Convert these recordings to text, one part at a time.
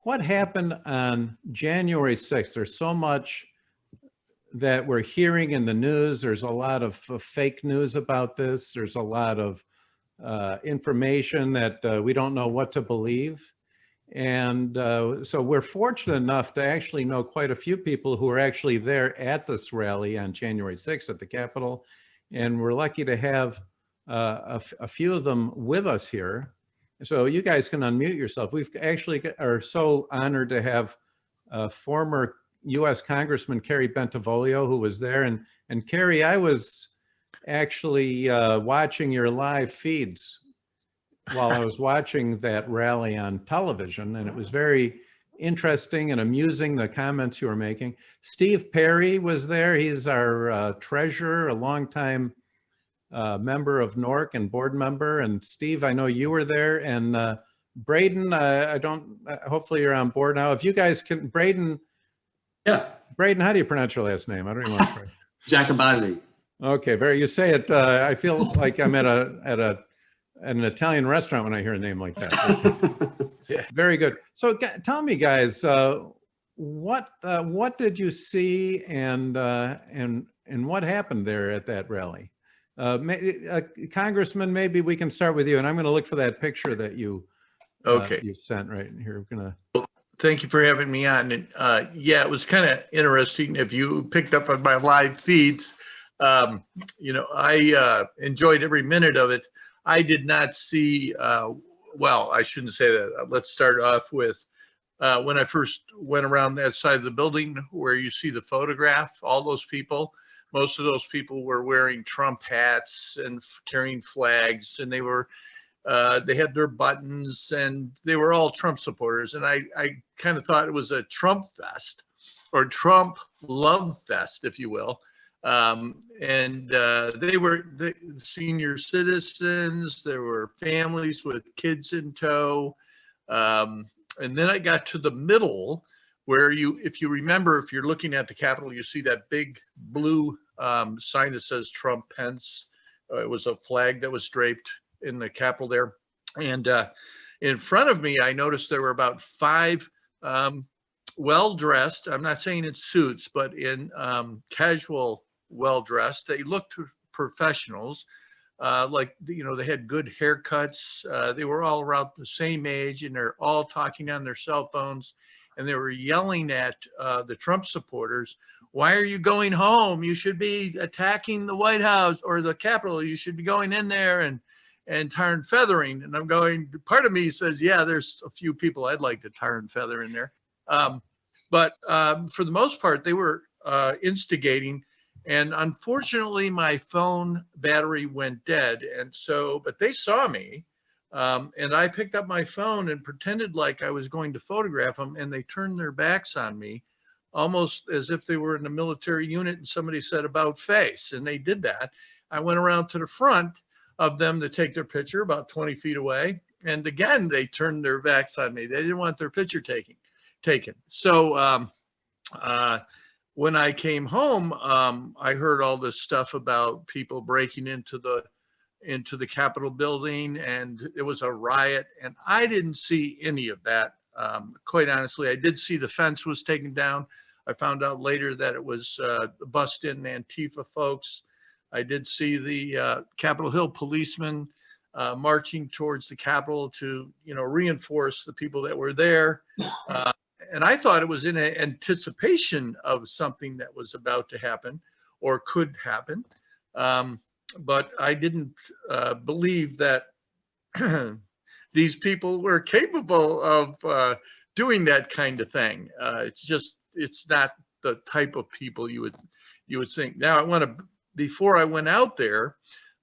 what happened on January 6th? There's so much that we're hearing in the news. There's a lot of fake news about this. There's a lot of information that we don't know what to believe. And so we're fortunate enough to actually know quite a few people who are actually there at this rally on January 6th at the Capitol. And we're lucky to have a few of them with us here. So you guys can unmute yourself. We've actually are so honored to have former U.S. Congressman Kerry Bentivolio, who was there. And Kerry, I was actually watching your live feeds while I was watching that rally on television, and it was very interesting and amusing, the comments you were making. Steve Perry was there. He's our treasurer, a longtime member of NORC and board member. And Steve, I know you were there. And Braden, hopefully you're on board now. If you guys can, Braden. Yeah. Braden, how do you pronounce your last name? I don't even want to try. Jacobazzi. Okay, you say it, I feel like I'm at an Italian restaurant when I hear a name like that. Yeah. Very good. So tell me, guys, what did you see and what happened there at that rally? Congressman, maybe we can start with you, and I'm going to look for that picture that you you sent right here. We're gonna. Thank you for having me on. And yeah, it was kind of interesting. If you picked up on my live feeds, you know, I enjoyed every minute of it. I did not see, well, I shouldn't say that. Let's start off with when I first went around that side of the building where you see the photograph, all those people, most of those people were wearing Trump hats and carrying flags, and they were, they had their buttons, and they were all Trump supporters. And I kind of thought it was a Trump fest or Trump love fest, if you will. They were the senior citizens, there were families with kids in tow. And then I got to the middle where if you remember, if you're looking at the Capitol, you see that big blue sign that says Trump Pence. It was a flag that was draped in the Capitol there. And in front of me, I noticed there were about 5 well-dressed, I'm not saying in suits, but in casual well-dressed. They looked professionals, like, you know, they had good haircuts. They were all around the same age, and they're all talking on their cell phones, and they were yelling at the Trump supporters, "Why are you going home? You should be attacking the White House or the Capitol. You should be going in there and tar and feathering." And I'm going, part of me says, yeah, there's a few people I'd like to tar and feather in there. But for the most part, they were instigating. And unfortunately, my phone battery went dead. And so, but they saw me. And I picked up my phone and pretended like I was going to photograph them. And they turned their backs on me, almost as if they were in a military unit and somebody said about face. And they did that. I went around to the front of them to take their picture about 20 feet away. And again, they turned their backs on me. They didn't want their picture taken. So when I came home, I heard all this stuff about people breaking into the Capitol building, and it was a riot. And I didn't see any of that. Quite honestly, I did see the fence was taken down. I found out later that it was bust-in Antifa folks. I did see the Capitol Hill policemen marching towards the Capitol to, you know, reinforce the people that were there. And I thought it was in anticipation of something that was about to happen or could happen. But I didn't believe that these people were capable of doing that kind of thing. It's not the type of people you would think. Now, before I went out there,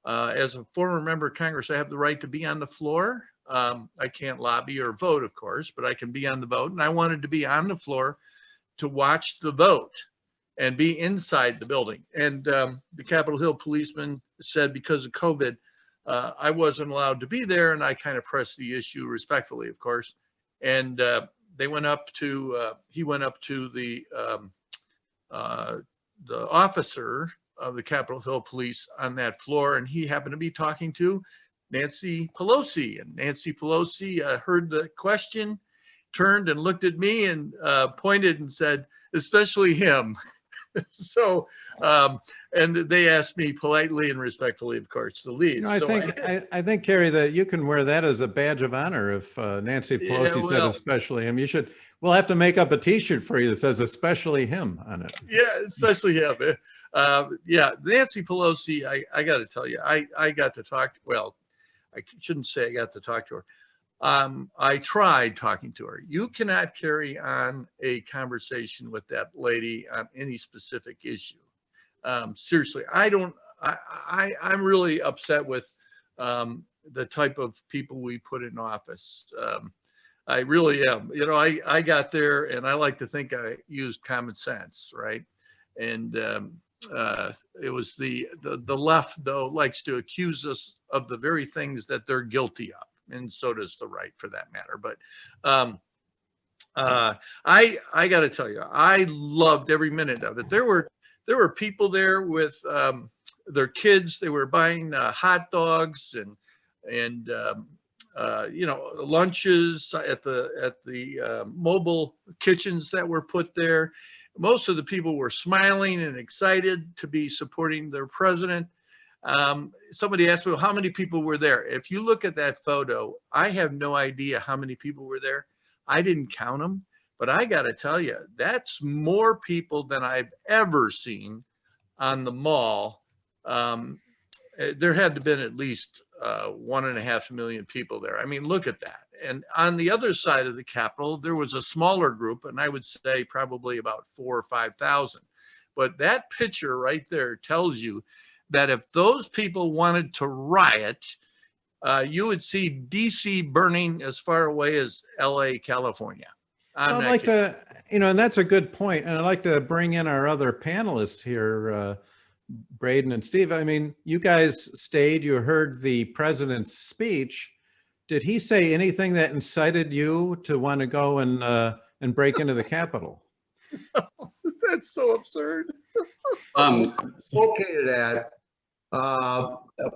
as a former member of Congress, I have the right to be on the floor. I can't lobby or vote, of course, but I can be on the vote. And I wanted to be on the floor to watch the vote and be inside the building. And the Capitol Hill policeman said because of COVID, I wasn't allowed to be there. And I kind of pressed the issue respectfully, of course. And he went up to the officer of the Capitol Hill Police on that floor, and he happened to be talking to Nancy Pelosi. And Nancy Pelosi heard the question, turned and looked at me and pointed and said, especially him. So, and they asked me politely and respectfully, of course, to leave. You know, I So think, I think, Kerry, that you can wear that as a badge of honor if Nancy Yeah, Pelosi said well- especially him. We'll have to make up a T-shirt for you that says especially him on it. Yeah, especially him. Yeah, Nancy Pelosi, I got to tell you, I got to talk, well, I shouldn't say I got to talk to her. I tried talking to her. You cannot carry on a conversation with that lady on any specific issue. Seriously, I'm really upset with the type of people we put in office. I really am. You know, I got there and I like to think I used common sense, right? And it was the left, though, likes to accuse us of the very things that they're guilty of. And so does the right, for that matter. But I got to tell you, I loved every minute of it. There were people there with their kids. They were buying hot dogs and you know, lunches at the mobile kitchens that were put there. Most of the people were smiling and excited to be supporting their president. Somebody asked me, well, how many people were there? If you look at that photo, I have no idea how many people were there. I didn't count them, but I got to tell you, that's more people than I've ever seen on the mall. There had to have been at least 1.5 million people there. I mean, look at that. And on the other side of the Capitol, there was a smaller group, and I would say probably about 4,000 or 5,000. But that picture right there tells you that if those people wanted to riot, you would see DC burning as far away as LA, California. I'd like to, you know, and that's a good point. And I'd like to bring in our other panelists here, Braden and Steve. I mean, you guys stayed, you heard the president's speech. Did he say anything that incited you to want to go and break into the Capitol? That's so absurd. Um, Okay to that.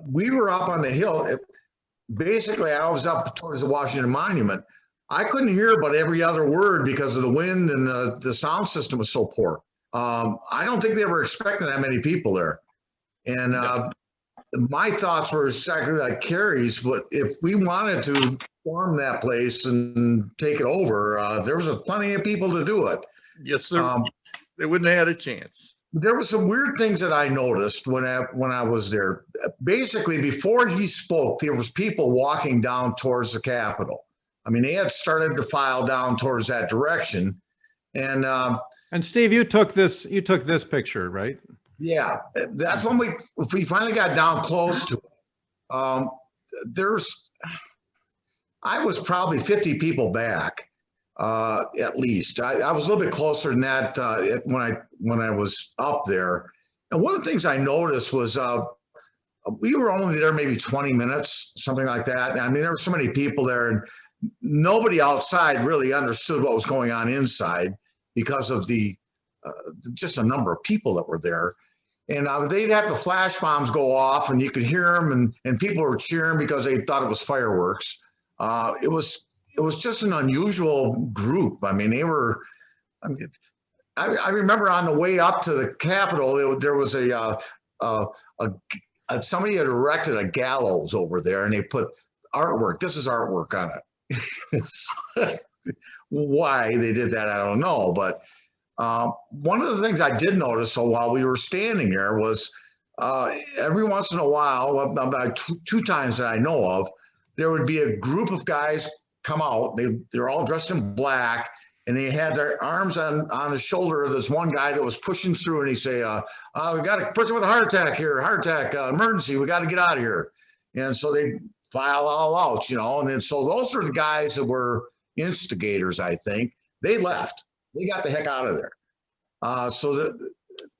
We were up on the hill. Basically, I was up towards the Washington Monument. I couldn't hear about every other word because of the wind and the sound system was so poor. I don't think they were expecting that many people there. And my thoughts were exactly like Kerry's, but if we wanted to storm that place and take it over, there was plenty of people to do it. Yes, sir. They wouldn't have had a chance. There were some weird things that I noticed when I was there. Basically, before he spoke, there was people walking down towards the Capitol. I mean, they had started to file down towards that direction. And Steve, you took this picture, right? yeah, that's when we finally got down close to it. I was probably 50 people back, at least. I was a little bit closer than that when I was up there. And one of the things I noticed was we were only there maybe 20 minutes, something like that. I mean, there were so many people there, and nobody outside really understood what was going on inside because of just a number of people that were there. And they'd have the flash bombs go off, and you could hear them, and people were cheering because they thought it was fireworks. It was just an unusual group. I mean, I remember on the way up to the Capitol, there was somebody had erected a gallows over there, and they put artwork. This is artwork on it. Why they did that, I don't know. But one of the things I did notice while we were standing there was every once in a while, about two times that I know of, there would be a group of guys come out. They're all dressed in black, and they had their arms on the shoulder of this one guy that was pushing through, and he'd say, we got a person with a heart attack here, heart attack, emergency, we got to get out of here. And so they file all out, you know, and then so those are the guys that were instigators, I think. They left. They got the heck out of there. So that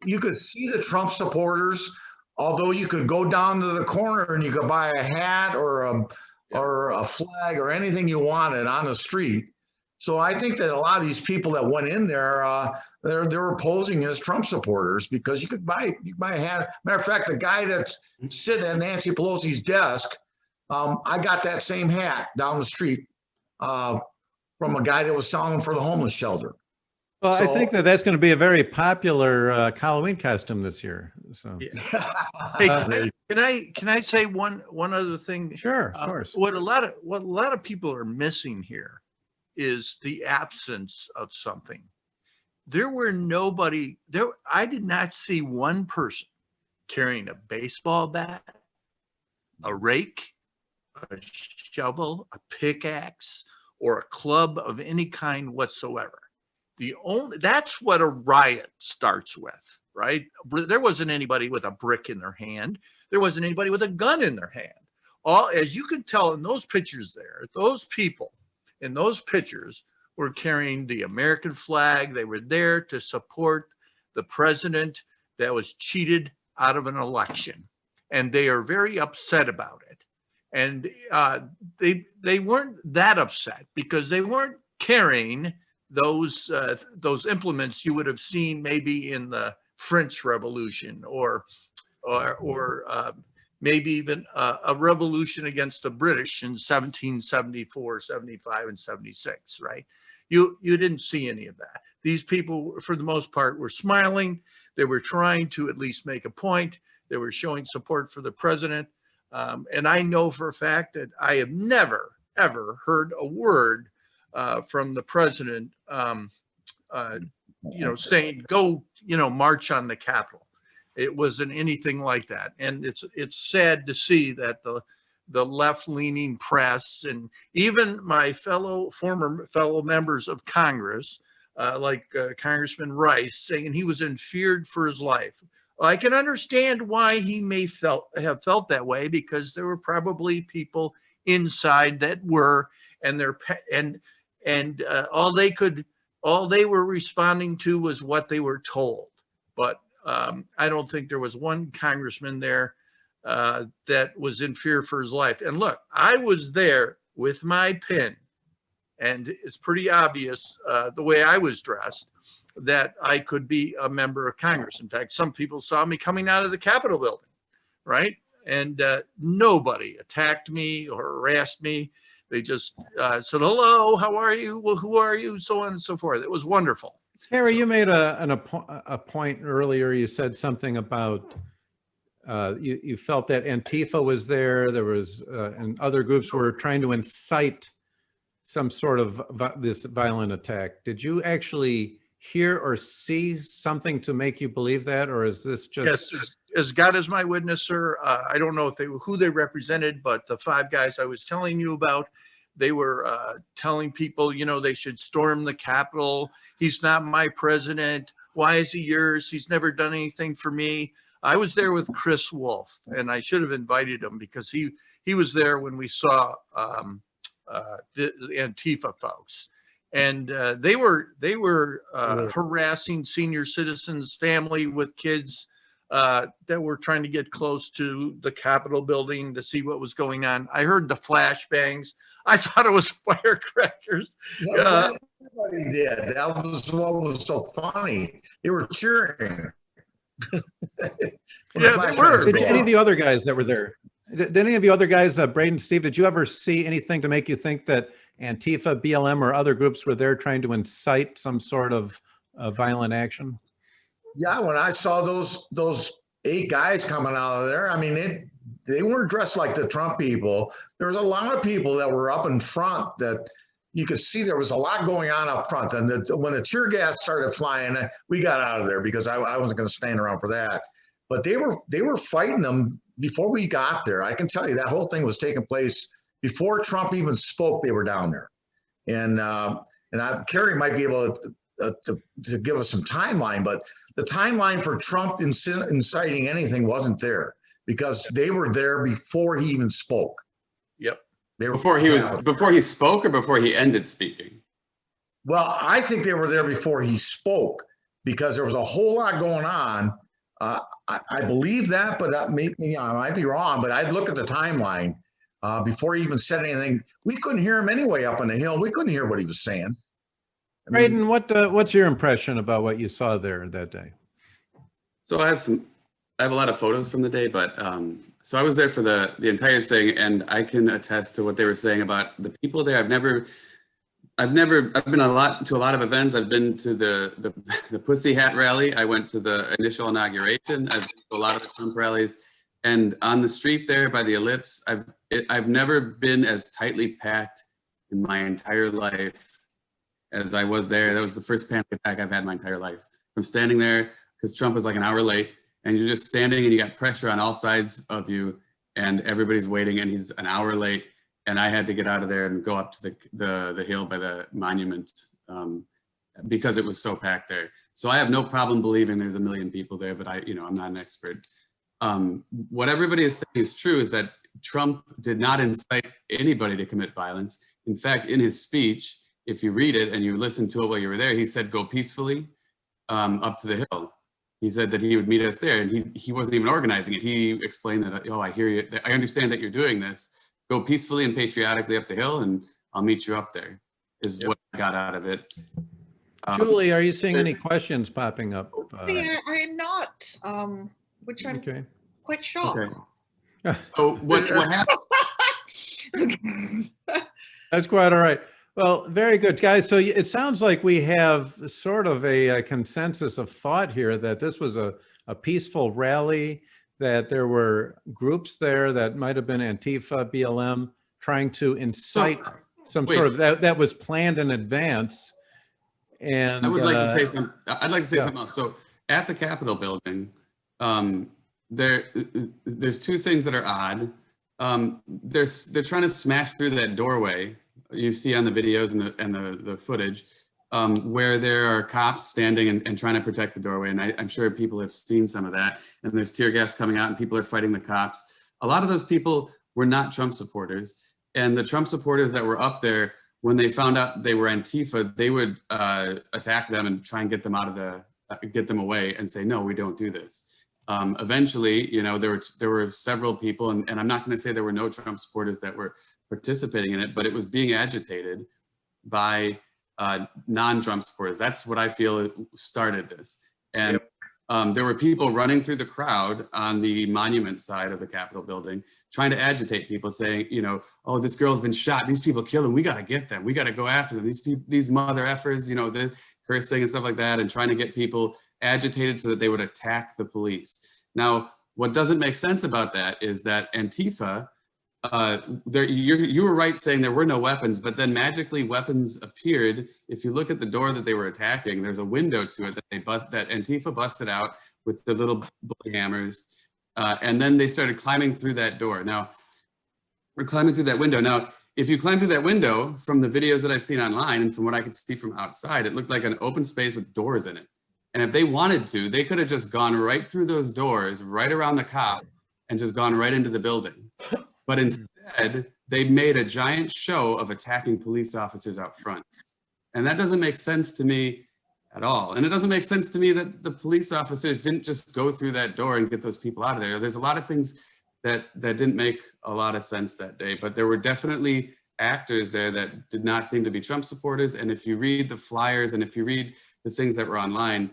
you could see the Trump supporters, although you could go down to the corner and you could buy a hat or a flag or anything you wanted on the street. So I think that a lot of these people that went in there, they were posing as Trump supporters because you could buy a hat. Matter of fact, the guy that's sitting at Nancy Pelosi's desk, I got that same hat down the street from a guy that was selling them for the homeless shelter. Well, I So- think that that's going to be a very popular Halloween costume this year. So Yeah. Hey, can I say one other thing? sure, of course. What a lot of people are missing here is the absence of something. There were nobody there. I did not see one person carrying a baseball bat, a rake, a shovel, a pickaxe, or a club of any kind whatsoever. That's what a riot starts with, right? There wasn't anybody with a brick in their hand. There wasn't anybody with a gun in their hand. All, as you can tell in those pictures there, those people in those pictures were carrying the American flag. They were there to support the president that was cheated out of an election. And they are very upset about it. And they weren't that upset because they weren't carrying those implements you would have seen maybe in the French Revolution or maybe even a revolution against the British in 1774, 75, and 76, right? You didn't see any of that. These people, for the most part, were smiling. They were trying to at least make a point. They were showing support for the president. And I know for a fact that I have never, ever heard a word from the president, saying, go, march on the Capitol. It wasn't anything like that. And it's sad to see that the left-leaning press and even my former fellow members of Congress, like Congressman Rice, saying he was feared for his life. I can understand why he may have felt that way, because there were probably people inside that were, and all they were responding to was what they were told. But I don't think there was one congressman there that was in fear for his life. And look, I was there with my pin, and it's pretty obvious the way I was dressed that I could be a member of Congress. In fact, some people saw me coming out of the Capitol building, right? And nobody attacked me or harassed me. They just said, hello, how are you? Well, who are you? So on and so forth. It was wonderful. Harry, you made a point earlier. You said something about you felt that Antifa was there. There was and other groups were trying to incite some sort of this violent attack. Did you actually hear or see something to make you believe that, or is this just? Yes, as God is my witness, sir. I don't know if who they represented, but the five guys I was telling you about, they were telling people, they should storm the Capitol. He's not my president. Why is he yours? He's never done anything for me. I was there with Chris Wolf, and I should have invited him because he was there when we saw the Antifa folks. And they were harassing senior citizens, family with kids that were trying to get close to the Capitol building to see what was going on. I heard the flashbangs. I thought it was firecrackers. Everybody did. That was what was so funny. They were cheering. Yeah, they were. Did any of the other guys that were there? Did any of the other guys, Braden, Steve, did you ever see anything to make you think that Antifa, BLM, or other groups were there trying to incite some sort of violent action? Yeah, when I saw those 8 guys coming out of there, I mean, they weren't dressed like the Trump people. There was a lot of people that were up in front that you could see there was a lot going on up front. And when the tear gas started flying, we got out of there because I wasn't going to stand around for that. But they were fighting them before we got there. I can tell you that whole thing was taking place before Trump even spoke. They were down there, and Kerry might be able to give us some timeline, but the timeline for Trump inciting anything wasn't there because they were there before he even spoke. Yep. Before he spoke or before he ended speaking? Well, I think they were there before he spoke because there was a whole lot going on. I believe that, but I might be wrong, but I'd look at the timeline before he even said anything. We couldn't hear him anyway up on the hill. We couldn't hear what he was saying. Braden, what's your impression about what you saw there that day? So I have a lot of photos from the day, but so I was there for the entire thing, and I can attest to what they were saying about the people there. I've been to a lot of events. I've been to the Pussy Hat rally. I went to the initial inauguration. I've been to a lot of the Trump rallies, and on the street there by the Ellipse, I've never been as tightly packed in my entire life as I was there. That was the first panic attack I've had in my entire life. From standing there, because Trump was like an hour late, and you're just standing and you got pressure on all sides of you, and everybody's waiting, and he's an hour late. And I had to get out of there and go up to the hill by the monument because it was so packed there. So I have no problem believing there's a million people there, but I'm not an expert. What everybody is saying is true, is that Trump did not incite anybody to commit violence. In fact, in his speech, if you read it and you listen to it while you were there, he said, go peacefully up to the hill. He said that he would meet us there, and he wasn't even organizing it. He explained that, oh, I hear you. I understand that you're doing this. Go peacefully and patriotically up the hill, and I'll meet you up there, is what I got out of it. Julie, are you seeing any questions popping up? Yeah, I am not, which I'm Okay. quite shocked. Okay. So what happened? That's quite all right. Well, very good, guys. So it sounds like we have sort of a consensus of thought here that this was a peaceful rally, that there were groups there that might have been Antifa, BLM, trying to incite sort of that was planned in advance. And I would like to say something. I'd like to say something else. So at the Capitol building, there's two things that are odd. They're trying to smash through that doorway you see on the videos and the footage, where there are cops standing and trying to protect the doorway. And I'm sure people have seen some of that. And there's tear gas coming out and people are fighting the cops. A lot of those people were not Trump supporters. And the Trump supporters that were up there, when they found out they were Antifa, they would attack them and try and get them get them away and say, no, we don't do this. Eventually, there were several people, and I'm not going to say there were no Trump supporters that were participating in it, but it was being agitated by non-Trump supporters. That's what I feel started this. And there were people running through the crowd on the monument side of the Capitol building, trying to agitate people, saying, oh, this girl's been shot. These people killed them. We got to get them. We got to go after them. These mother effers, the cursing and stuff like that, and trying to get people agitated so that they would attack the police. Now, what doesn't make sense about that is that Antifa, you were right saying there were no weapons, but then magically weapons appeared. If you look at the door that they were attacking, there's a window to it that Antifa busted out with the little bullet hammers, and then they started climbing through that door. Now, we're climbing through that window. Now, if you climb through that window, from the videos that I've seen online and from what I could see from outside, it looked like an open space with doors in it. And if they wanted to, they could have just gone right through those doors, right around the cop, and just gone right into the building. But instead, they made a giant show of attacking police officers out front. And that doesn't make sense to me at all. And it doesn't make sense to me that the police officers didn't just go through that door and get those people out of there. There's a lot of things that didn't make a lot of sense that day, but there were definitely actors there that did not seem to be Trump supporters. And if you read the flyers and if you read the things that were online,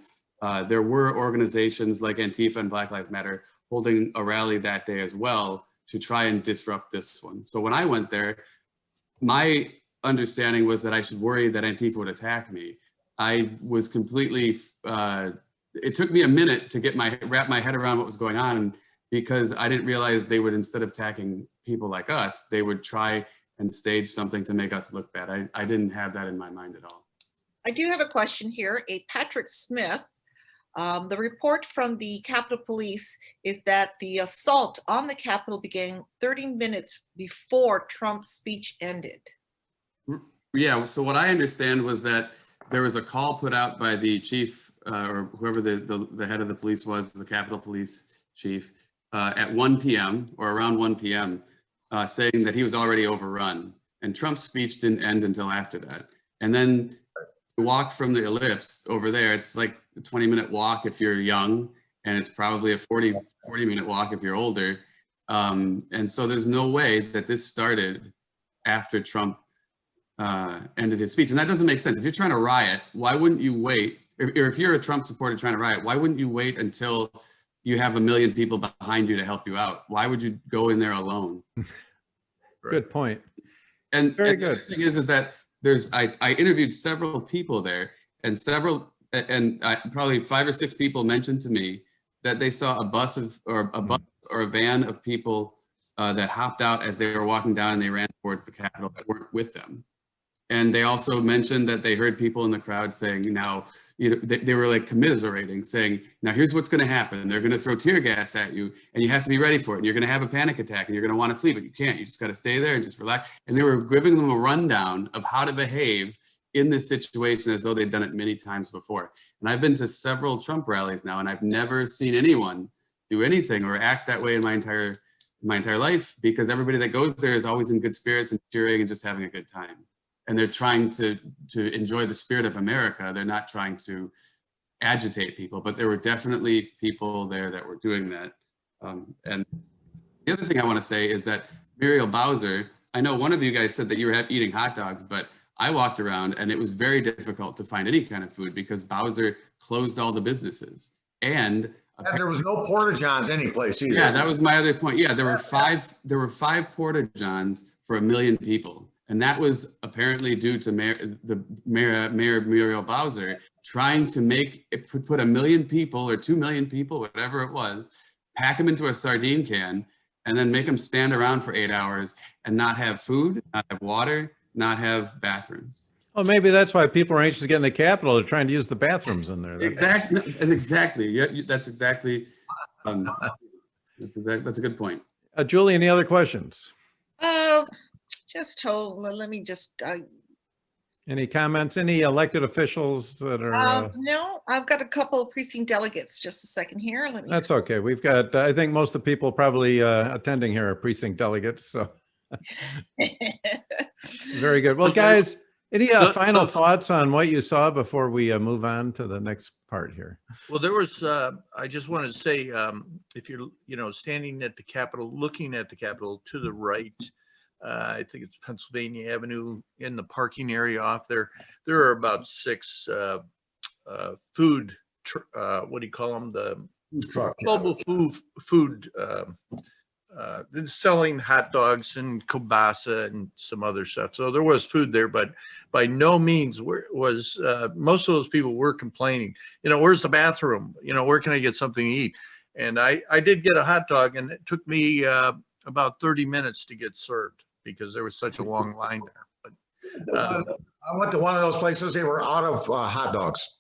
there were organizations like Antifa and Black Lives Matter holding a rally that day as well to try and disrupt this one. So when I went there, my understanding was that I should worry that Antifa would attack me. I was completely, it took me a minute to wrap my head around what was going on, because I didn't realize they would, instead of attacking people like us, they would try and stage something to make us look bad. I didn't have that in my mind at all. I do have a question here. Patrick Smith, the report from the Capitol Police is that the assault on the Capitol began 30 minutes before Trump's speech ended. Yeah, so what I understand was that there was a call put out by the chief, or whoever the head of the police was, the Capitol Police chief, at 1 p.m. or around 1 p.m., saying that he was already overrun. And Trump's speech didn't end until after that. And then the walk from the Ellipse over there, it's like a 20-minute walk if you're young, and it's probably a 40-minute walk if you're older. And so there's no way that this started after Trump ended his speech. And that doesn't make sense. If you're trying to riot, why wouldn't you wait? Or if you're a Trump supporter trying to riot, why wouldn't you wait until you have 1 million people behind you to help you out? Why would you go in there alone? Good point. And Very the good. other thing is that I interviewed several people there, and probably 5 or 6 people mentioned to me that they saw a bus or a van of people that hopped out as they were walking down, and they ran towards the Capitol that weren't with them. And they also mentioned that they heard people in the crowd saying, now, they were like commiserating, saying, now here's what's going to happen. They're going to throw tear gas at you, and you have to be ready for it. And you're going to have a panic attack, and you're going to want to flee, but you can't. You just got to stay there and just relax. And they were giving them a rundown of how to behave in this situation as though they'd done it many times before. And I've been to several Trump rallies now, and I've never seen anyone do anything or act that way in my entire life, because everybody that goes there is always in good spirits and cheering and just having a good time. And they're trying to enjoy the spirit of America. They're not trying to agitate people, but there were definitely people there that were doing that. And the other thing I want to say is that Muriel Bowser, I know one of you guys said that you were eating hot dogs, but I walked around and it was very difficult to find any kind of food because Bowser closed all the businesses. And there was no Porta Johns any place either. Yeah, that was my other point. Yeah, there were five Porta Johns for 1 million people. And that was apparently due to Mayor Muriel Bowser trying to put 1 million people or 2 million people, whatever it was, pack them into a sardine can, and then make them stand around for 8 hours and not have food, not have water, not have bathrooms. Well, maybe that's why people are anxious to get in the Capitol. They're trying to use the bathrooms in there. Exactly. Yeah, that's exactly. That's a good point. Julie, any other questions? Let me just. Any comments? Any elected officials that are? No, I've got a couple of precinct delegates. Just a second here. Let me. That's okay. We've got. I think most of the people probably attending here are precinct delegates. So. Very good. Well, guys, any final thoughts on what you saw before we move on to the next part here? Well, there was. I just wanted to say, if you're, standing at the Capitol, looking at the Capitol to the right. I think it's Pennsylvania Avenue in the parking area off there. There are about 6 food, what do you call them? The mobile food, selling hot dogs and kielbasa and some other stuff. So there was food there, but by no means was most of those people were complaining, where's the bathroom? Where can I get something to eat? And I did get a hot dog, and it took me about 30 minutes to get served because there was such a long line there. But, I went to one of those places. They were out of hot dogs.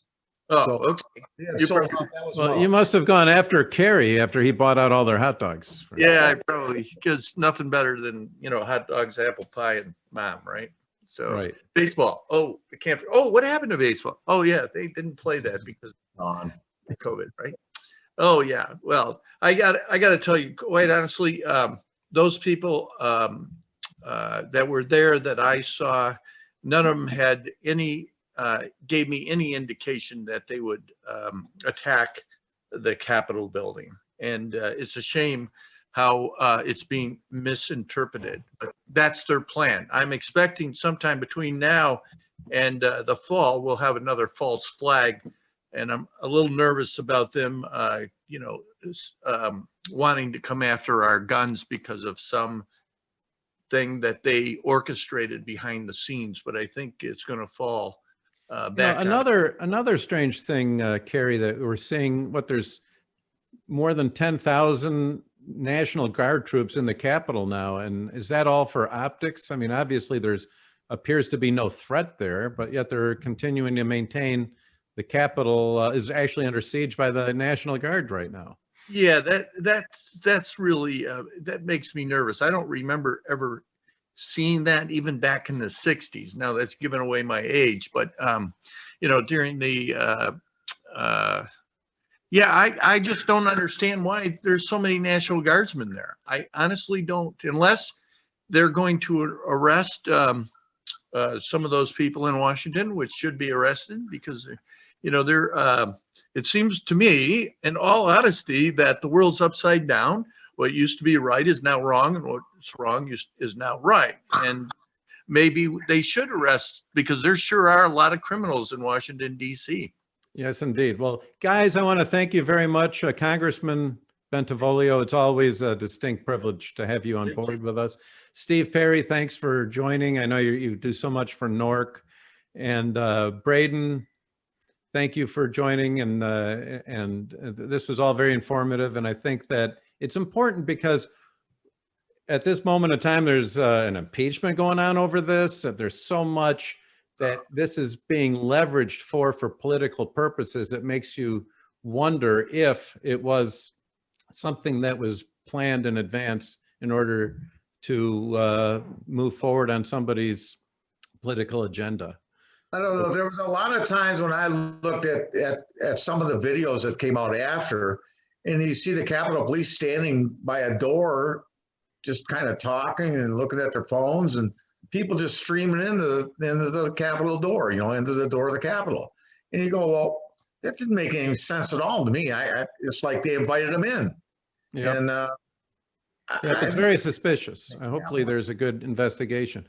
oh, So- okay. Well, you must have gone after Kerry after he bought out all their hot dogs. Yeah, probably, because nothing better than, hot dogs, apple pie, and mom, right? So Right. baseball. Oh, I can't. Oh, what happened to baseball? Oh, yeah, they didn't play that because On. of COVID, right? Oh, yeah. Well, I got to tell you, quite honestly, those people that were there that I saw, none of them had any, gave me any indication that they would attack the Capitol building. And it's a shame how it's being misinterpreted, but that's their plan. I'm expecting sometime between now and the fall, we'll have another false flag. And I'm a little nervous about them, wanting to come after our guns because of some thing that they orchestrated behind the scenes. But I think it's going to fall back. Another strange thing, Kerry, that we're seeing, there's more than 10,000 National Guard troops in the Capitol now. And is that all for optics? I mean, obviously there's appears to be no threat there, but yet they're continuing to maintain the Capitol is actually under siege by the National Guard right now. Yeah, that's really, that makes me nervous. I don't remember ever seeing that even back in the 60s. Now that's giving away my age, but during the, I just don't understand why there's so many National Guardsmen there. I honestly don't, unless they're going to arrest some of those people in Washington, which should be arrested because, they're, it seems to me, in all honesty, that the world's upside down. What used to be right is now wrong, and what's wrong is now right. And maybe they should arrest, because there sure are a lot of criminals in Washington, D.C. Yes, indeed. Well, guys, I want to thank you very much. Congressman Bentivolio, it's always a distinct privilege to have you on board with us. Steve Perry, thanks for joining. I know you do so much for NORC. And Braden, thank you for joining. And this was all very informative. And I think that it's important because at this moment in time, there's an impeachment going on over this. That there's so much that this is being leveraged for political purposes. It makes you wonder if it was something that was planned in advance in order to move forward on somebody's political agenda. I don't know. There was a lot of times when I looked at some of the videos that came out after, and you see the Capitol Police standing by a door, just kind of talking and looking at their phones, and people just streaming into the Capitol door, into the door of the Capitol. And you go, well, that didn't make any sense at all to me. It's like they invited them in. Yep. And Yeah, it's very suspicious. Hopefully there's a good investigation.